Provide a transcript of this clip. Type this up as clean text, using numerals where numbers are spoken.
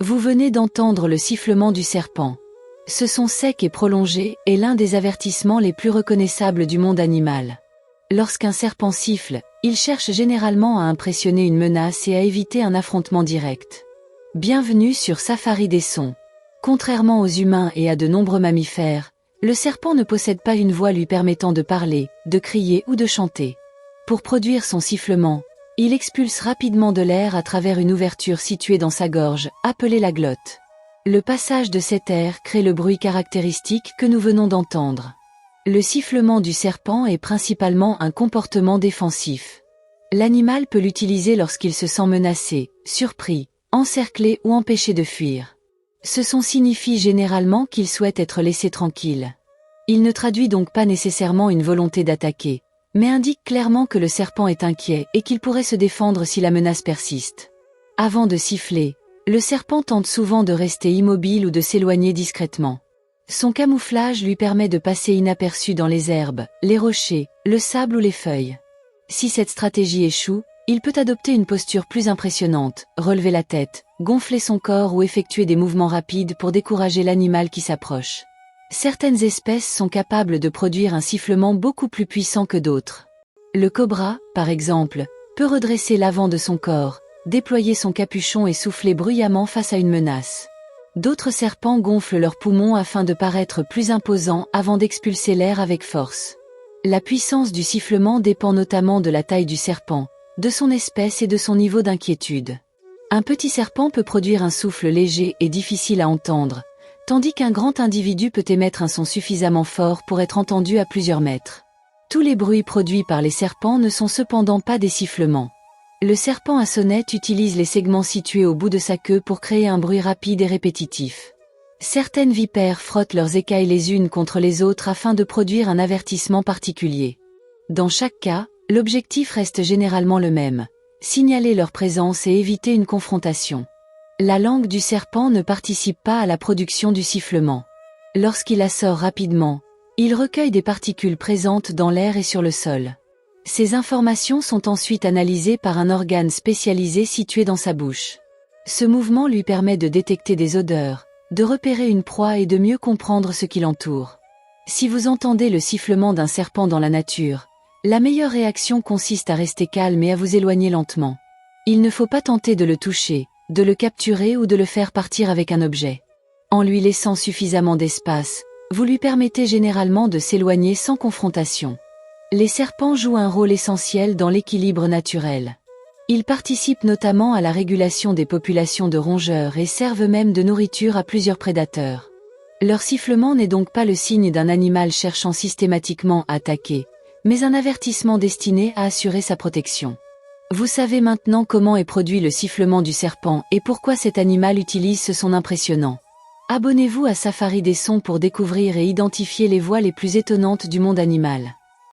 Vous venez d'entendre le sifflement du serpent. Ce son sec et prolongé est l'un des avertissements les plus reconnaissables du monde animal. Lorsqu'un serpent siffle, il cherche généralement à impressionner une menace et à éviter un affrontement direct. Bienvenue sur Safari des sons. Contrairement aux humains et à de nombreux mammifères, le serpent ne possède pas une voix lui permettant de parler, de crier ou de chanter. Pour produire son sifflement, il expulse rapidement de l'air à travers une ouverture située dans sa gorge, appelée la glotte. Le passage de cet air crée le bruit caractéristique que nous venons d'entendre. Le sifflement du serpent est principalement un comportement défensif. L'animal peut l'utiliser lorsqu'il se sent menacé, surpris, encerclé ou empêché de fuir. Ce son signifie généralement qu'il souhaite être laissé tranquille. Il ne traduit donc pas nécessairement une volonté d'attaquer, mais indique clairement que le serpent est inquiet et qu'il pourrait se défendre si la menace persiste. Avant de siffler, le serpent tente souvent de rester immobile ou de s'éloigner discrètement. Son camouflage lui permet de passer inaperçu dans les herbes, les rochers, le sable ou les feuilles. Si cette stratégie échoue, il peut adopter une posture plus impressionnante, relever la tête, gonfler son corps ou effectuer des mouvements rapides pour décourager l'animal qui s'approche. Certaines espèces sont capables de produire un sifflement beaucoup plus puissant que d'autres. Le cobra, par exemple, peut redresser l'avant de son corps, déployer son capuchon et souffler bruyamment face à une menace. D'autres serpents gonflent leurs poumons afin de paraître plus imposants avant d'expulser l'air avec force. La puissance du sifflement dépend notamment de la taille du serpent, de son espèce et de son niveau d'inquiétude. Un petit serpent peut produire un souffle léger et difficile à entendre, tandis qu'un grand individu peut émettre un son suffisamment fort pour être entendu à plusieurs mètres. Tous les bruits produits par les serpents ne sont cependant pas des sifflements. Le serpent à sonnette utilise les segments situés au bout de sa queue pour créer un bruit rapide et répétitif. Certaines vipères frottent leurs écailles les unes contre les autres afin de produire un avertissement particulier. Dans chaque cas, l'objectif reste généralement le même, signaler leur présence et éviter une confrontation. La langue du serpent ne participe pas à la production du sifflement. Lorsqu'il la sort rapidement, il recueille des particules présentes dans l'air et sur le sol. Ces informations sont ensuite analysées par un organe spécialisé situé dans sa bouche. Ce mouvement lui permet de détecter des odeurs, de repérer une proie et de mieux comprendre ce qui l'entoure. Si vous entendez le sifflement d'un serpent dans la nature, la meilleure réaction consiste à rester calme et à vous éloigner lentement. Il ne faut pas tenter de le toucher, de le capturer ou de le faire partir avec un objet. En lui laissant suffisamment d'espace, vous lui permettez généralement de s'éloigner sans confrontation. Les serpents jouent un rôle essentiel dans l'équilibre naturel. Ils participent notamment à la régulation des populations de rongeurs et servent même de nourriture à plusieurs prédateurs. Leur sifflement n'est donc pas le signe d'un animal cherchant systématiquement à attaquer, mais un avertissement destiné à assurer sa protection. Vous savez maintenant comment est produit le sifflement du serpent et pourquoi cet animal utilise ce son impressionnant. Abonnez-vous à Safari des sons pour découvrir et identifier les voix les plus étonnantes du monde animal.